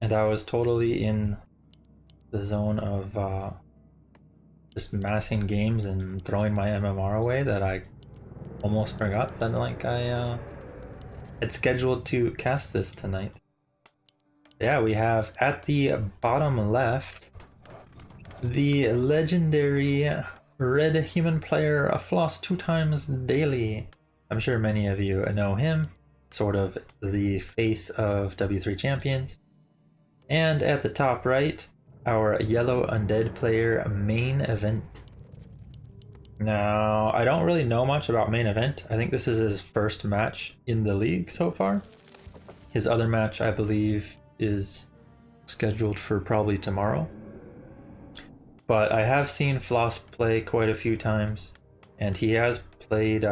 And I was totally in the zone of just massing games and throwing my MMR away that I almost forgot that like I had scheduled to cast this tonight. Yeah, we have at the bottom left the legendary red human player Floss2xdaily. I'm sure many of you know him, sort of the face of W3 Champions. And at the top right, our yellow undead player MaynEvent. Now, I don't really know much about MaynEvent. I think this is his first match in the league so far. His other match, I believe, is scheduled for probably tomorrow. But I have seen Floss play quite a few times, and he has played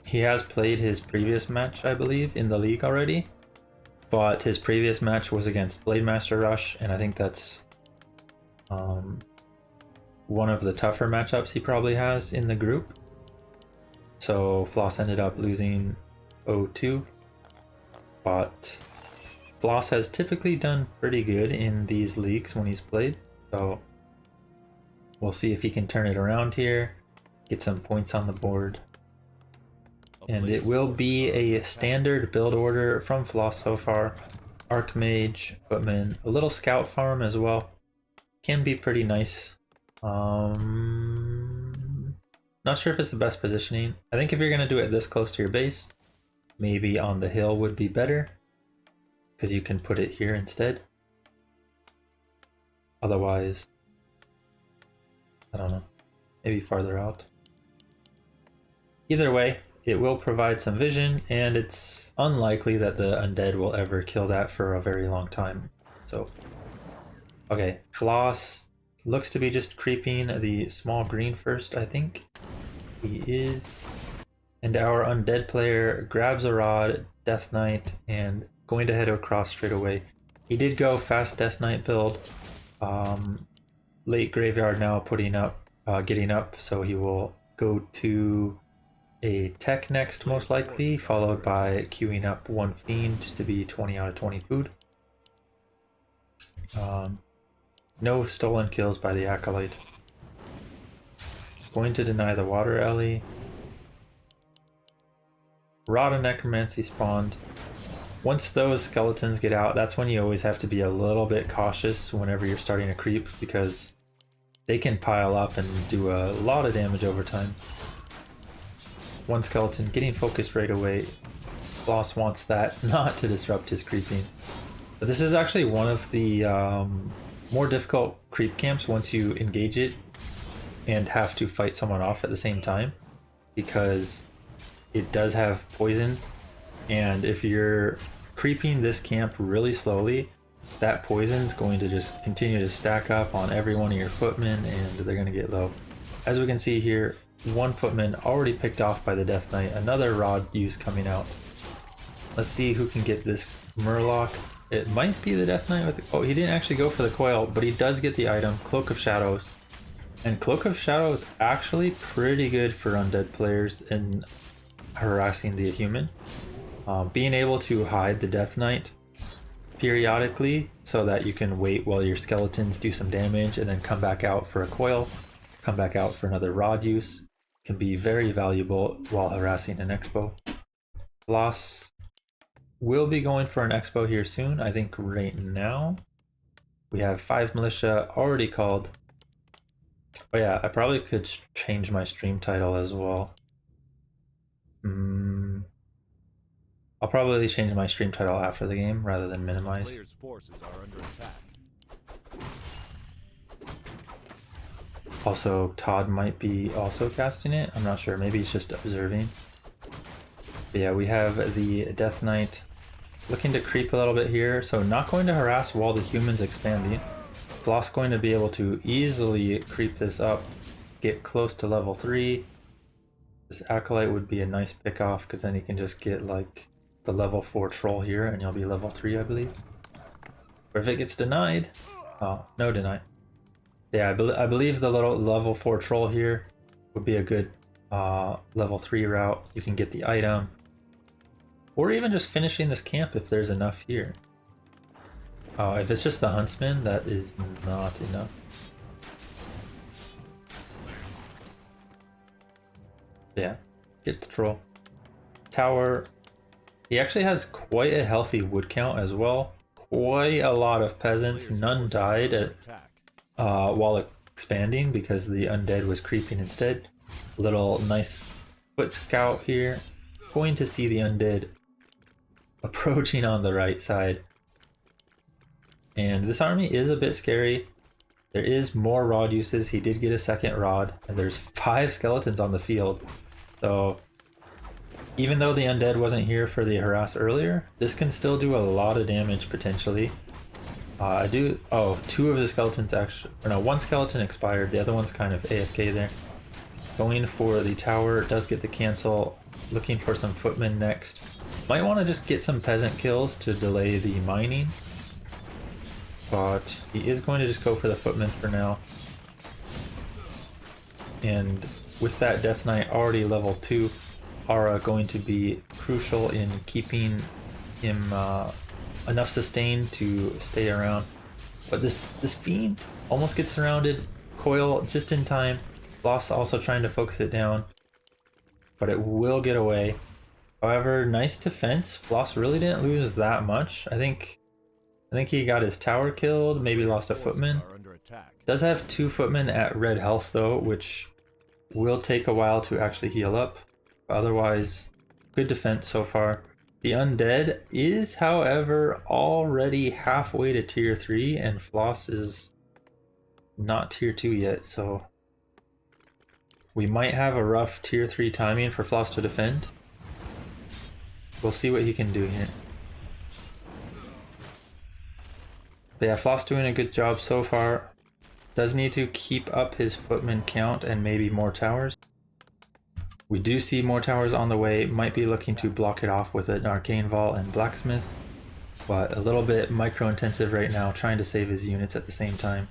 his previous match, I believe, in the league already. But his previous match was against Blademaster Rush, and I think that's one of the tougher matchups he probably has in the group. So Floss ended up losing 0-2, but Floss has typically done pretty good in these leagues when he's played, so we'll see if he can turn it around here, get some points on the board. And it will be a standard build order from Floss so far. Archmage, Footman, a little scout farm as well. Can be pretty nice. Not sure if it's the best positioning. I think if you're going to do it this close to your base, maybe on the hill would be better, because you can put it here instead. Otherwise, I don't know, maybe farther out. Either way, it will provide some vision, and it's unlikely that the undead will ever kill that for a very long time. So, okay, Floss looks to be just creeping the small green first, I think. He is. And our undead player grabs a rod, Death Knight, and going to head across straight away. He did go fast Death Knight build. Late graveyard now putting up, getting up, so he will go to a tech next most likely, followed by queuing up one fiend to be 20 out of 20 food. No stolen kills by the Acolyte. Going to deny the Water Ellie. Rod of Necromancy spawned. Once those skeletons get out, that's when you always have to be a little bit cautious whenever you're starting to creep, because they can pile up and do a lot of damage over time. One skeleton getting focused right away. Floss wants that not to disrupt his creeping. But this is actually one of the more difficult creep camps once you engage it and have to fight someone off at the same time, because it does have poison, and if you're creeping this camp really slowly, that poison is going to just continue to stack up on every one of your footmen, and they're going to get low. As we can see here, one footman already picked off by the Death Knight, another rod use coming out. Let's see who can get this Murloc. It might be the Death Knight with the, oh, he didn't actually go for the coil, but he does get the item, Cloak of Shadows. And Cloak of Shadows actually pretty good for undead players in harassing the human. Being able to hide the Death Knight periodically so that you can wait while your skeletons do some damage and then come back out for a coil, come back out for another rod use, can be very valuable while harassing an expo. Floss will be going for an expo here soon. I think right now we have 5 militia already called. Oh yeah, I probably could change my stream title as well. I'll probably change my stream title after the game rather than minimize. Players' forces are under attack. Also, Todd might be also casting it. I'm not sure. Maybe he's just observing. But yeah, we have the Death Knight looking to creep a little bit here. So not going to harass while the human's expanding. Floss going to be able to easily creep this up, get close to level 3. This Acolyte would be a nice pick off, because then he can just get like the level 4 troll here and you'll be level 3, I believe. Or if it gets denied, oh, no deny. Yeah, I believe the little level 4 troll here would be a good level 3 route. You can get the item, Or even just finishing this camp if there's enough here. Oh, if it's just the huntsman, that is not enough. Yeah, get the troll. Tower. He actually has quite a healthy wood count as well. Quite a lot of peasants. None died while expanding because the undead was creeping instead. Little nice foot scout here. Going to see the undead approaching on the right side. And this army is a bit scary. There is more rod uses. He did get a second rod, and there's 5 skeletons on the field. So even though the undead wasn't here for the harass earlier, this can still do a lot of damage potentially. Oh, 2 of the skeletons actually, or no, 1 skeleton expired. The other one's kind of AFK there. Going for the tower, does get the cancel. Looking for some footmen next. Might want to just get some peasant kills to delay the mining. But he is going to just go for the footmen for now. And with that Death Knight already level 2, Aura going to be crucial in keeping him enough sustain to stay around. But this fiend almost gets surrounded. Coil just in time. Floss also trying to focus it down, but it will get away. However, nice defense. Floss really didn't lose that much. I think he got his tower killed, maybe lost a footman. Does have 2 footmen at red health though, which will take a while to actually heal up. But otherwise, good defense so far. The undead is, however, already halfway to tier 3, and Floss is not tier 2 yet, so we might have a rough tier 3 timing for Floss to defend. We'll see what he can do here. But yeah, Floss doing a good job so far. Does need to keep up his footman count and maybe more towers. We do see more towers on the way. Might be looking to block it off with an arcane vault and blacksmith. But a little bit micro intensive right now, trying to save his units at the same time.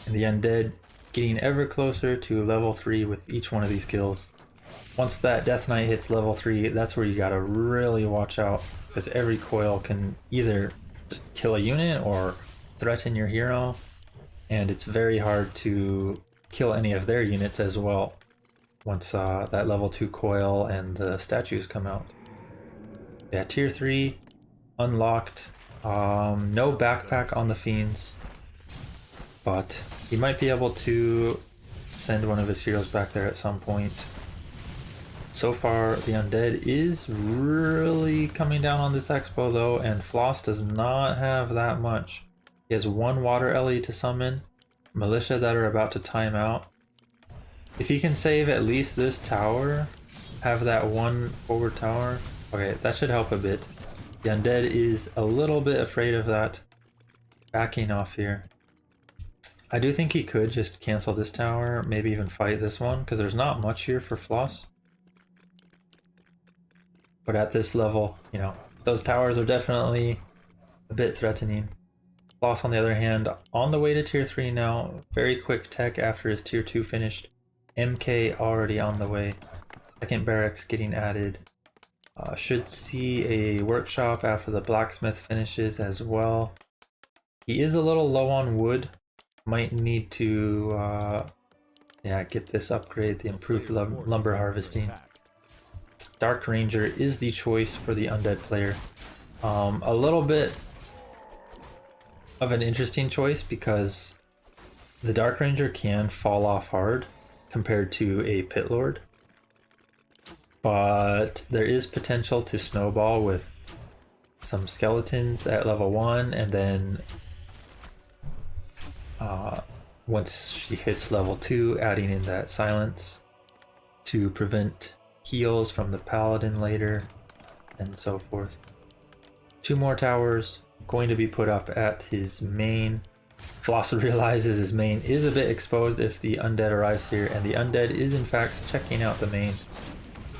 And the undead getting ever closer to level 3 with each one of these kills. Once that Death Knight hits level 3, that's where you gotta really watch out, because every coil can either just kill a unit or threaten your hero, and it's very hard to kill any of their units as well once that level 2 coil and the statues come out. Yeah, tier 3 unlocked. No backpack on the fiends, but he might be able to send one of his heroes back there at some point. So far, the undead is really coming down on this expo though, and Floss does not have that much. He has 1 water Ellie to summon, militia that are about to time out. If he can save at least this tower, have that 1 forward tower, okay, that should help a bit. The undead is a little bit afraid of that, backing off here. I do think he could just cancel this tower, maybe even fight this one, because there's not much here for Floss. But at this level, you know, those towers are definitely a bit threatening. Floss, on the other hand, on the way to tier 3 now. Very quick tech after his tier 2 finished. MK already on the way. Second barracks getting added. Should see a workshop after the blacksmith finishes as well. He is a little low on wood. Might need to yeah, get this upgrade, the improved lumber harvesting. Dark Ranger is the choice for the undead player. A little bit of an interesting choice because the Dark Ranger can fall off hard compared to a Pit Lord, but there is potential to snowball with some skeletons at level 1, and then once she hits level 2, adding in that silence to prevent heals from the paladin later, and so forth. 2 more towers going to be put up at his main. Floss realizes his main is a bit exposed if the undead arrives here, and the undead is in fact checking out the main.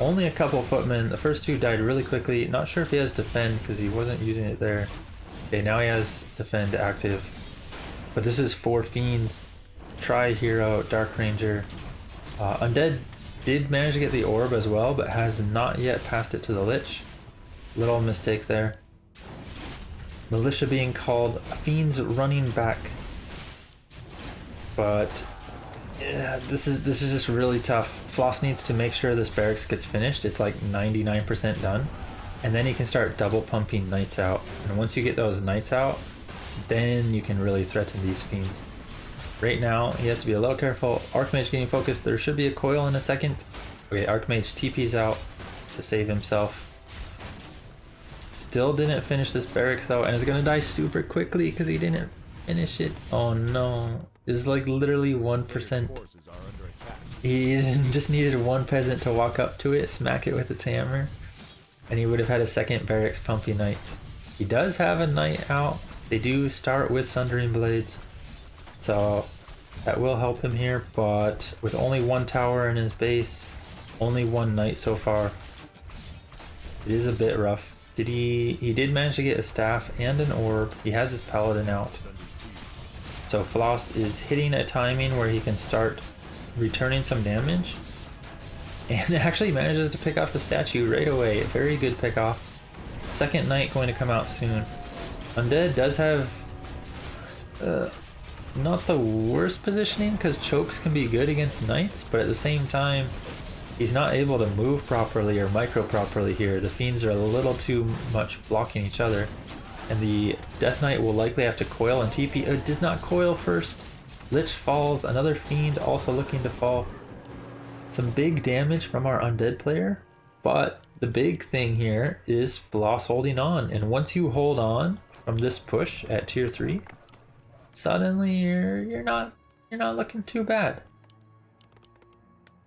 Only a couple footmen. The first 2 died really quickly. Not sure if he has defend because he wasn't using it there. Okay, now he has defend active. But this is 4 fiends. Tri-hero, Dark Ranger. Undead did manage to get the orb as well, but has not yet passed it to the Lich. Little mistake there. Militia being called, fiends running back. But yeah, this is just really tough. Floss needs to make sure this barracks gets finished. It's like 99% done. And then he can start double pumping knights out. And once you get those knights out, then you can really threaten these fiends. Right now, he has to be a little careful. Archmage getting focused. There should be a coil in a second. Okay, Archmage TP's out to save himself. Still didn't finish this barracks though, and is gonna die super quickly because he didn't finish it. Oh no. It's like literally 1%. Forces are under attack. He just needed one peasant to walk up to it, smack it with its hammer, and he would have had a second barracks pumping knights. He does have a knight out. They do start with Sundering Blades, so that will help him here, but with only one tower in his base, only one knight so far, it is a bit rough. He did manage to get a staff and an orb. He has his paladin out. So Floss is hitting a timing where he can start returning some damage. And actually manages to pick off the statue right away. Very good pick off. Second knight going to come out soon. Undead does have not the worst positioning because chokes can be good against knights, but at the same time he's not able to move properly or micro properly here. The fiends are a little too much blocking each other. And the Death Knight will likely have to coil and TP. It does not coil first. Lich falls. Another fiend also looking to fall. Some big damage from our Undead player. But the big thing here is Floss holding on. And once you hold on from this push at tier 3, suddenly you're not looking too bad.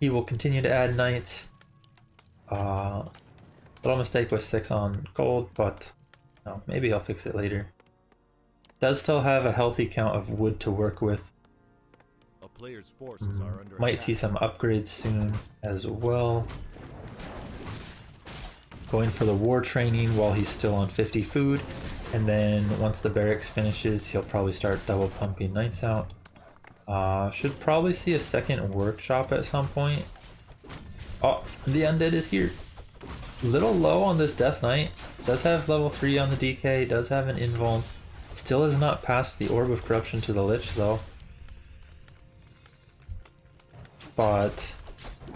He will continue to add knights. Little mistake with 6 on gold, but no, maybe I'll fix it later. Does still have a healthy count of wood to work with. A player's forces are under Might attack. see some upgrades soon as well. Going for the war training while he's still on 50 food. And then once the barracks finishes, he'll probably start double pumping knights out. Should probably see a second workshop at some point. Oh, the Undead is here. Little low on this Death Knight. Does have level 3 on the DK, does have an invuln. Still has not passed the Orb of Corruption to the Lich though. But,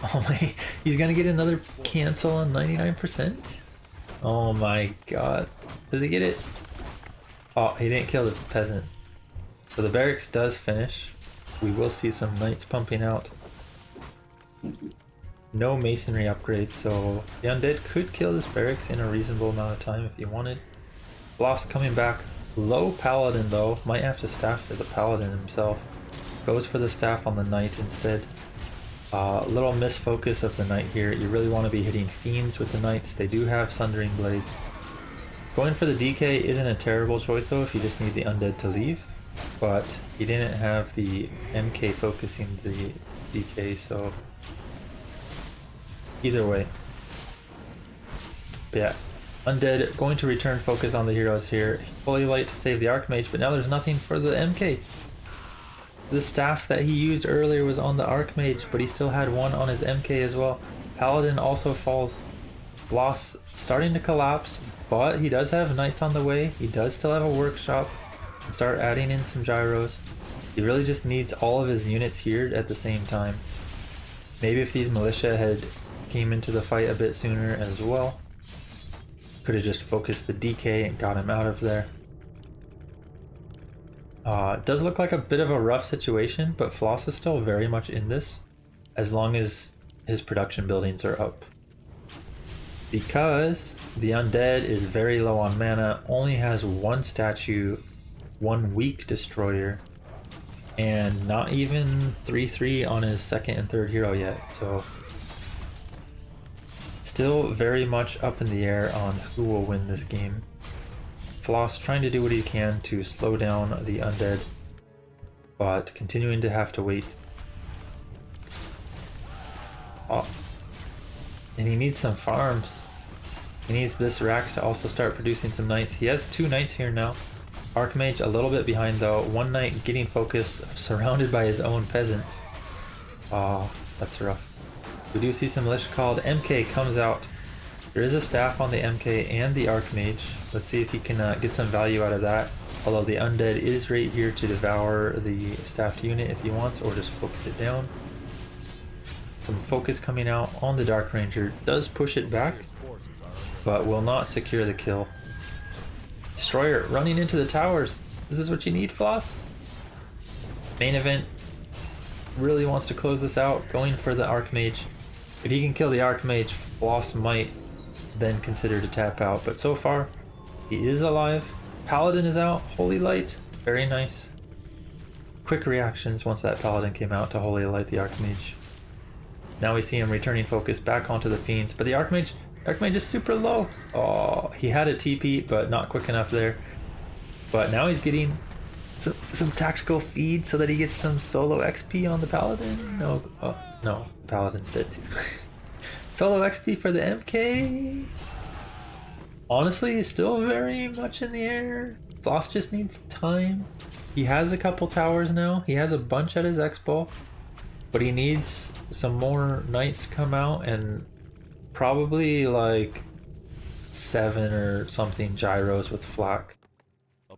oh my, he's gonna get another cancel on 99%? Oh my god. Does he get it? Oh, he didn't kill the peasant. So the barracks does finish. We will see some knights pumping out. No masonry upgrade, so the Undead could kill this barracks in a reasonable amount of time if he wanted. Floss coming back. Low paladin though, might have to staff for the paladin himself. Goes for the staff on the knight instead. Little misfocus of the knight here. You really want to be hitting fiends with the knights. They do have Sundering Blades. Going for the DK isn't a terrible choice though if you just need the Undead to leave. But he didn't have the MK focusing the DK, so either way. But yeah, Undead going to return focus on the heroes here. Holy Light to save the Archmage, but now there's nothing for the MK. The staff that he used earlier was on the Archmage, but he still had one on his MK as well. Paladin also falls. Floss starting to collapse, but he does have knights on the way. He does still have a workshop. And start adding in some gyros. He really just needs all of his units here at the same time. Maybe if these militia had came into the fight a bit sooner as well, could have just focused the DK and got him out of there. It does look like a bit of a rough situation, but Floss is still very much in this as long as his production buildings are up. Because the Undead is very low on mana, only has one statue, one weak destroyer, and not even 3/3 on his second and third hero yet, so still very much up in the air on who will win this game. Floss trying to do what he can to slow down the Undead, but continuing to have to wait. Oh. And he needs some farms. He needs this Rax to also start producing some knights. He has 2 knights here now. Archmage a little bit behind though. One knight getting focus, surrounded by his own peasants. Oh, that's rough. We do see some Lich called. MK comes out. There is a staff on the MK and the Archmage. Let's see if he can get some value out of that. Although the Undead is right here to devour the staffed unit if he wants, or just focus it down. Some focus coming out on the Dark Ranger does push it back, but will not secure the kill. Destroyer running into the towers. This is what you need, Floss. MaynEvent really wants to close this out, going for the Archmage. If he can kill the Archmage, Floss might then consider to tap out, but so far he is alive. Paladin is out. Holy Light, very nice. Quick reactions once that Paladin came out to Holy Light the Archmage. Now we see him returning focus back onto the Fiends, but the Archmage is super low. Oh, he had a TP, but not quick enough there. But now he's getting some tactical feed so that he gets some solo XP on the Paladin. No, oh, no, Paladin's dead too. Solo XP for the MK. Honestly, still very much in the air. Floss just needs time. He has a couple towers now. He has a bunch at his expo, but he needs some more knights come out and probably like 7 or something gyros with flak,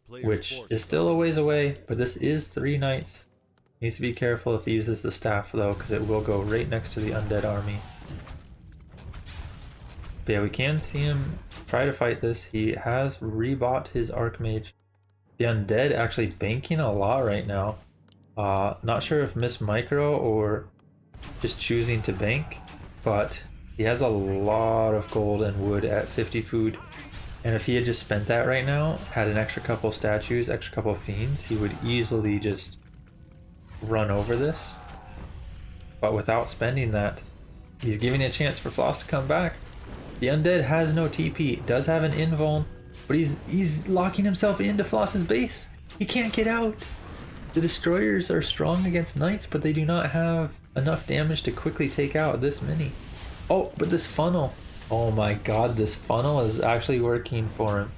which is still a ways away, but this is 3 knights. Needs to be careful if he uses the staff though, because it will go right next to the undead army. But yeah, we can see him try to fight this. He has rebought his Archmage. The Undead actually banking a lot right now. Not sure if Miss Micro or just choosing to bank, but he has a lot of gold and wood at 50 food. And if he had just spent that right now, had an extra couple statues, extra couple fiends, he would easily just run over this. But without spending that, he's giving a chance for Floss to come back. The Undead has no TP, does have an invuln, but he's locking himself into Floss's base. He can't get out. The destroyers are strong against knights, but they do not have enough damage to quickly take out this many. Oh, but this funnel. Oh my god, this funnel is actually working for him.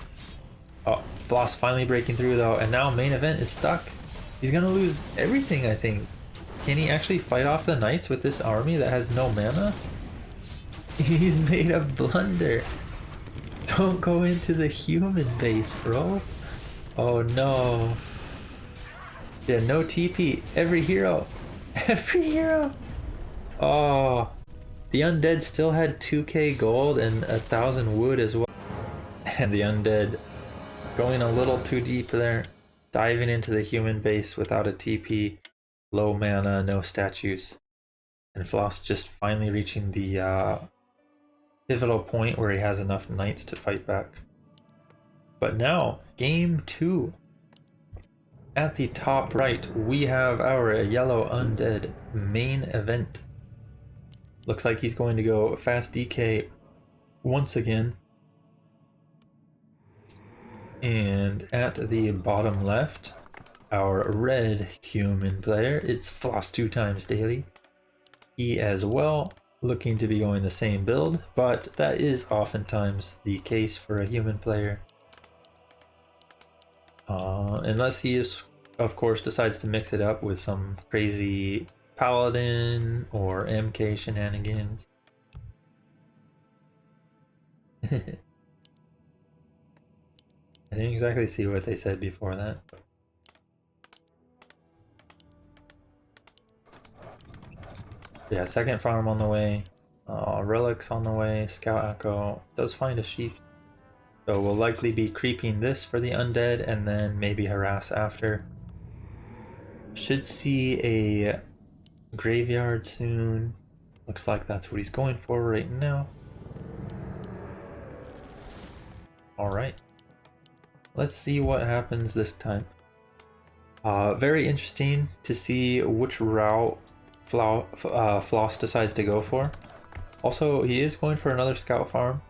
Oh, Floss finally breaking through though, and now MaynEvent is stuck. He's gonna lose everything, I think. Can he actually fight off the knights with this army that has no mana? He's made a blunder. Don't go into the human base, bro. Oh no. Yeah, no TP. Every hero. Every hero. Oh. The Undead still had 2k gold and 1,000 wood as well. And the Undead going a little too deep there. Diving into the human base without a TP. Low mana, no statues. And Floss just finally reaching the pivotal point where he has enough knights to fight back. But now, game 2. At the top right, we have our yellow Undead MaynEvent. Looks like he's going to go fast DK once again. And at the bottom left, our red human player, it's Floss2xdaily. He as well, looking to be going the same build, but that is oftentimes the case for a human player. Unless he is, of course, decides to mix it up with some crazy Paladin or MK shenanigans. I didn't exactly see what they said before that. Yeah, second farm on the way. Relics on the way. Scout Echo does find a sheep. So we'll likely be creeping this for the Undead and then maybe harass after. Should see a graveyard soon. Looks like that's what he's going for right now. Alright. Let's see what happens this time. Very interesting to see which route Floss decides to go for. Also, he is going for another scout farm.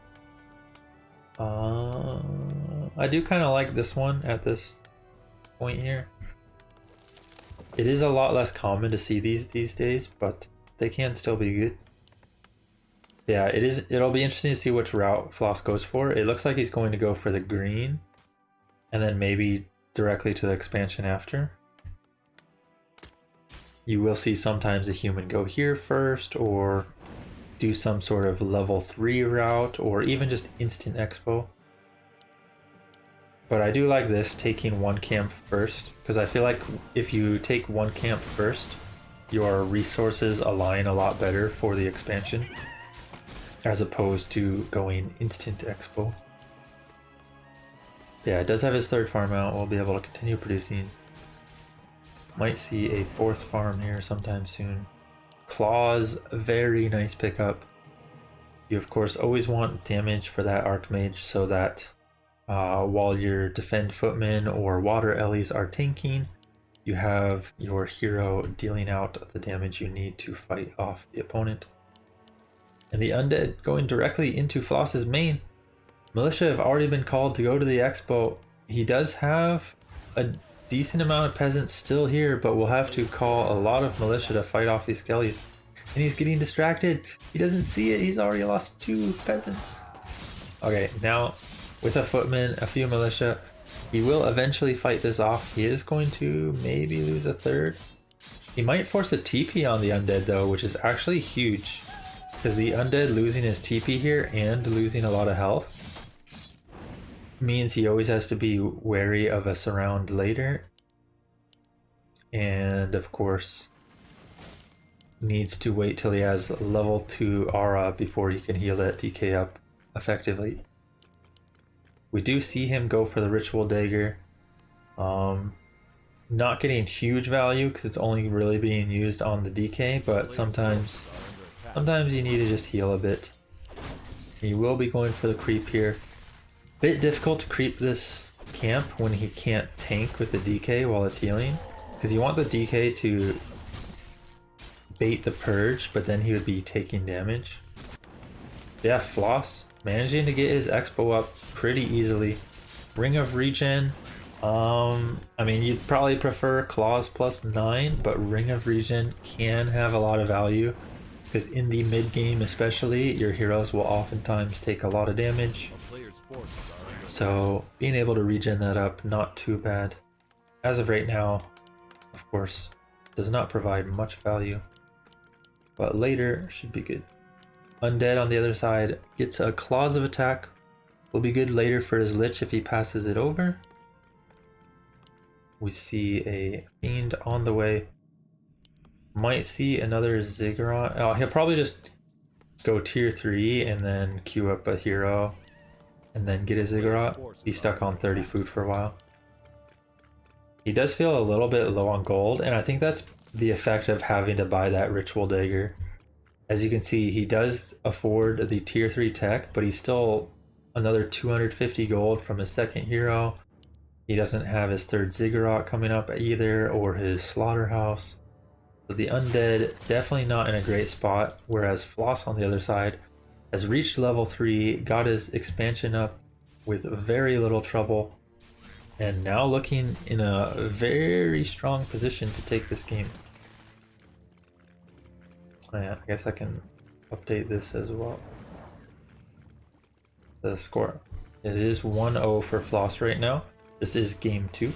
I do kind of like this one at this point here. It is a lot less common to see these days, but they can still be good. Yeah, it'll be interesting to see which route Floss goes for. It looks like he's going to go for the green and then maybe directly to the expansion after. You will see sometimes a human go here first or do some sort of level 3 route or even just instant expo. But I do like this, taking one camp first, because I feel like if you take one camp first, your resources align a lot better for the expansion, as opposed to going instant expo. Yeah, it does have his third farm out. We'll be able to continue producing. Might see a fourth farm here sometime soon. Claws, very nice pickup. You of course always want damage for that Archmage so that while your defend footmen or water ellies are tanking, you have your hero dealing out the damage you need to fight off the opponent. And the Undead going directly into Floss's main. Militia have already been called to go to the expo. He does have a decent amount of peasants still here, but we'll have to call a lot of militia to fight off these skellies. And he's getting distracted. He doesn't see it. He's already lost 2 peasants. Okay, now with a footman, a few militia, he will eventually fight this off. He is going to maybe lose a third. He might force a TP on the Undead though, which is actually huge. Because the Undead losing his TP here and losing a lot of health means he always has to be wary of a surround later. And of course, needs to wait till he has level 2 aura before he can heal that DK up effectively. We do see him go for the Ritual Dagger. Not getting huge value because it's only really being used on the DK, but sometimes you need to just heal a bit. He will be going for the creep here. Bit difficult to creep this camp when he can't tank with the DK while it's healing, because you want the DK to bait the purge, but then he would be taking damage. Yeah, Floss managing to get his expo up pretty easily. Ring of Regen. I mean, you'd probably prefer Claws +9, but Ring of Regen can have a lot of value, because in the mid game especially, your heroes will oftentimes take a lot of damage. So being able to regen that up, not too bad. As of right now, of course, does not provide much value, but later should be good. Undead on the other side gets a Claws of Attack. Will be good later for his Lich if he passes it over. We see a Fiend on the way. Might see another Ziggurat. Oh, he'll probably just go tier 3 and then queue up a hero and then get a Ziggurat. Be stuck on 30 food for a while. He does feel a little bit low on gold, and I think that's the effect of having to buy that Ritual Dagger. As you can see, he does afford the tier 3 tech, but he's still another 250 gold from his second hero. He doesn't have his third Ziggurat coming up either, or his Slaughterhouse. So the Undead definitely not in a great spot, whereas Floss on the other side has reached level 3, got his expansion up with very little trouble, and now looking in a very strong position to take this game. Yeah, I guess I can update this as well. The score. It is 1-0 for Floss right now. This is game 2.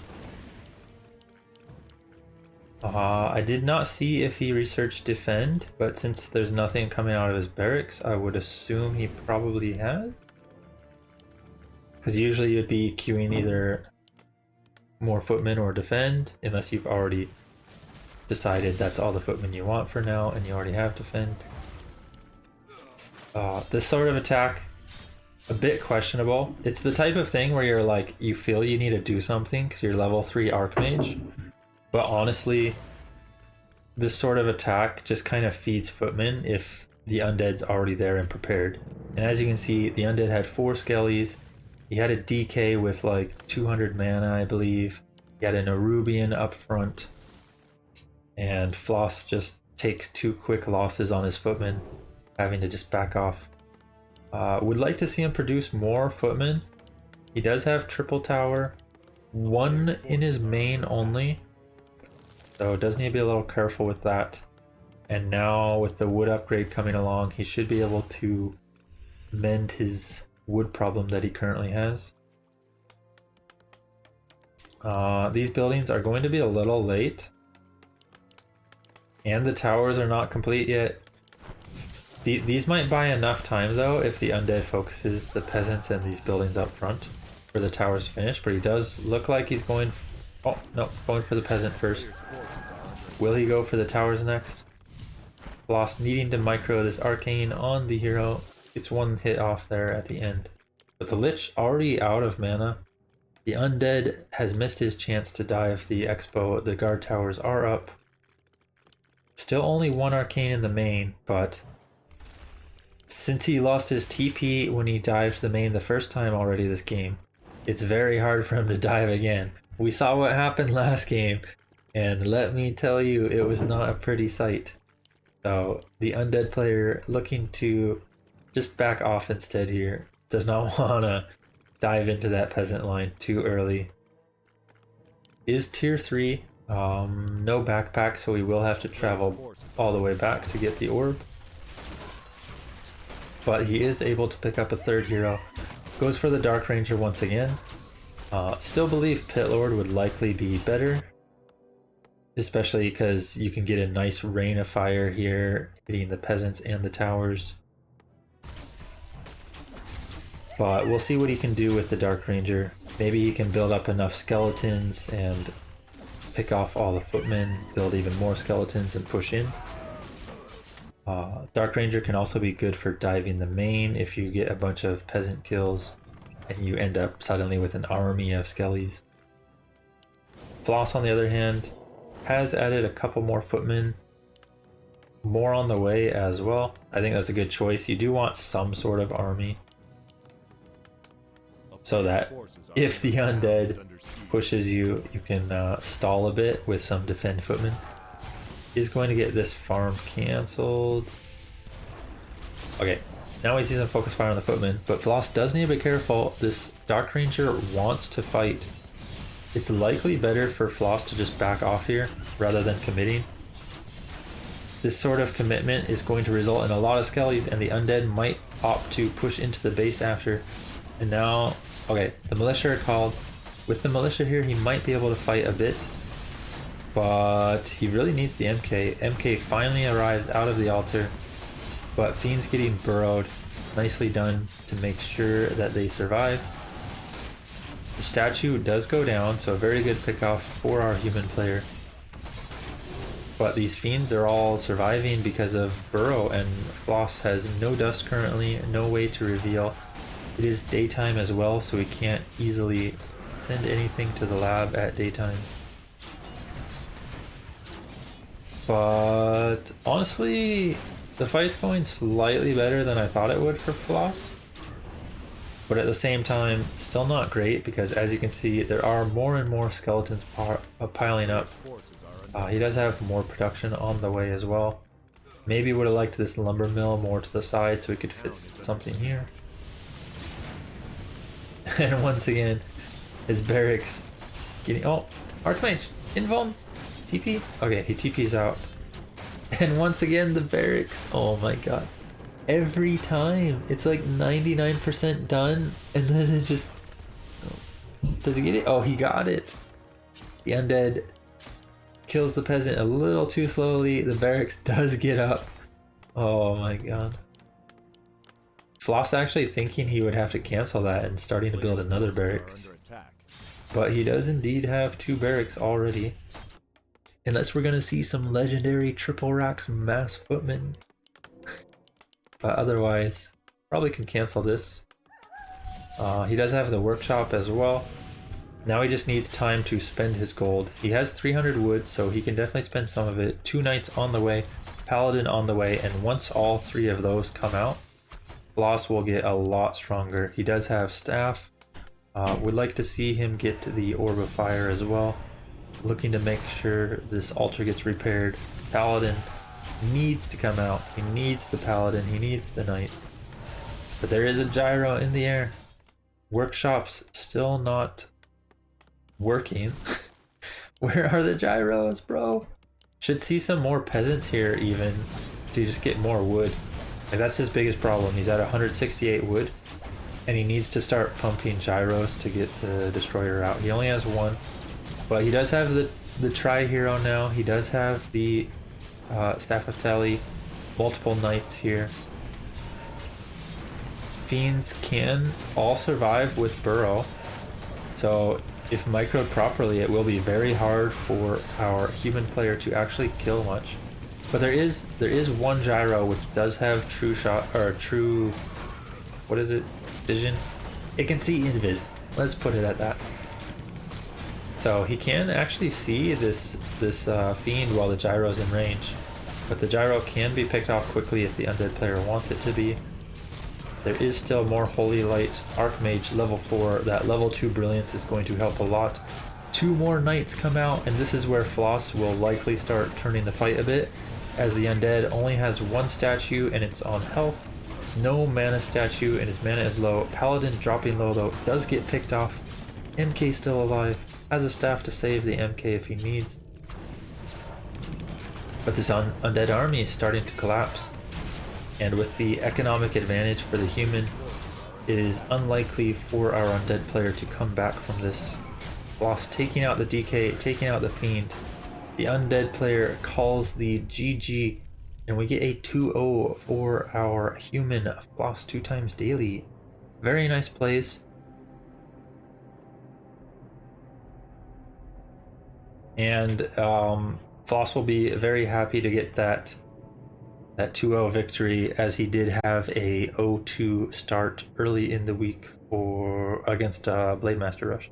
I did not see if he researched defend, but since there's nothing coming out of his barracks, I would assume he probably has. Because usually you'd be queuing either more footmen or defend, unless you've already decided that's all the footmen you want for now and you already have defend. This sort of attack, a bit questionable. It's the type of thing where you're like, you feel you need to do something because you're level 3 Archmage, but honestly, this sort of attack just kind of feeds footmen if the Undead's already there and prepared. And as you can see, the Undead had 4 skellies. He had a DK with like 200 mana, I believe. He had an Arubian up front. And Floss just takes 2 quick losses on his footmen, having to just back off. Would like to see him produce more footmen. He does have triple tower, 1 in his main only, so does need to be a little careful with that. And now with the wood upgrade coming along, he should be able to mend his wood problem that he currently has. These buildings are going to be a little late, and the towers are not complete yet. These might buy enough time though if the Undead focuses the peasants and these buildings up front for the towers to finish, but he does look like he's going... Oh, no, going for the peasant first. Will he go for the towers next? Floss needing to micro this arcane on the hero. It's one hit off there at the end. But the Lich already out of mana. The Undead has missed his chance to die if the Expo. The guard towers are up. Still only one arcane in the main, but since he lost his TP when he dived the main the first time already this game, it's very hard for him to dive again. We saw what happened last game, and let me tell you, it was not a pretty sight. So the Undead player looking to just back off instead here. Does not want to dive into that peasant line too early. Is tier 3. No backpack, so we will have to travel all the way back to get the orb. But he is able to pick up a third hero. Goes for the Dark Ranger once again. Still believe Pit Lord would likely be better. Especially because you can get a nice rain of fire here, hitting the peasants and the towers. But we'll see what he can do with the Dark Ranger. Maybe he can build up enough skeletons and pick off all the footmen, build even more skeletons and push in. Dark Ranger can also be good for diving the main if you get a bunch of peasant kills and you end up suddenly with an army of skellies. Floss, on the other hand, has added a couple more footmen. More on the way as well. I think that's a good choice. You do want some sort of army, so that if the Undead pushes you, you can stall a bit with some defend footmen. He's going to get this farm cancelled. Okay, now we see some focus fire on the footmen, but Floss does need to be careful. This Dark Ranger wants to fight. It's likely better for Floss to just back off here rather than committing. This sort of commitment is going to result in a lot of skellies, and the Undead might opt to push into the base after. And now, okay, the militia are called. With the militia here, he might be able to fight a bit, but he really needs the MK. MK finally arrives out of the altar, but Fiend's getting burrowed. Nicely done to make sure that they survive. The statue does go down, so a very good pick-off for our human player. But these Fiends are all surviving because of Burrow, and Floss has no dust currently, no way to reveal. It is daytime as well, so we can't easily send anything to the lab at daytime. But honestly, the fight's going slightly better than I thought it would for Floss. But at the same time, still not great, because as you can see, there are more and more skeletons piling up. He does have more production on the way as well. Maybe would have liked this lumber mill more to the side so we could fit something here. And once again, his barracks getting... Oh, Archmage! Invuln! TP? Okay, he TP's out. And once again, the barracks. Oh my god. Every time. It's like 99% done, and then it just... Does he get it? Oh, he got it. The Undead kills the peasant a little too slowly. The barracks does get up. Oh my god. Floss actually thinking he would have to cancel that and starting to build another barracks. But he does indeed have 2 barracks already. Unless we're gonna see some legendary triple racks mass footmen. But otherwise, probably can cancel this. He does have the workshop as well. Now he just needs time to spend his gold. He has 300 wood, so he can definitely spend some of it. 2 knights on the way, paladin on the way, and once all 3 of those come out, Floss will get a lot stronger. He does have staff. Would like to see him get the orb of fire as well. Looking to make sure this altar gets repaired. Paladin needs to come out. He needs the paladin. He needs the knight. But there is a gyro in the air. Workshop's still not working. Where are the gyros, bro? Should see some more peasants here even to just get more wood. Like, that's his biggest problem. He's at 168 wood, and he needs to start pumping gyros to get the destroyer out. He only has 1, but he does have the tri-hero now. He does have the Staff of Tally, multiple knights here. fiends can all survive with burrow. So if microed properly, it will be very hard for our human player to actually kill much. But there is one gyro which does have true shot, or true, what is it, vision? It can see invis. Let's put it at that. So he can actually see this fiend while the gyro's in range. But the gyro can be picked off quickly if the undead player wants it to be. There is still more Holy Light Archmage level 4. That level 2 Brilliance is going to help a lot. 2 more Knights come out, and this is where Floss will likely start turning the fight a bit, as the Undead only has 1 statue and it's on health. No mana statue and his mana is low. Paladin dropping low though does get picked off. MK still alive. Has a staff to save the MK if he needs. But this undead army is starting to collapse. And with the economic advantage for the human, it is unlikely for our undead player to come back from this. Floss taking out the DK, taking out the fiend. The undead player calls the GG, and we get a 2-0 for our human Floss2xdaily. Very nice plays. And Floss will be very happy to get that 2-0 victory, as he did have a 0-2 start early in the week against Blade Master Rush.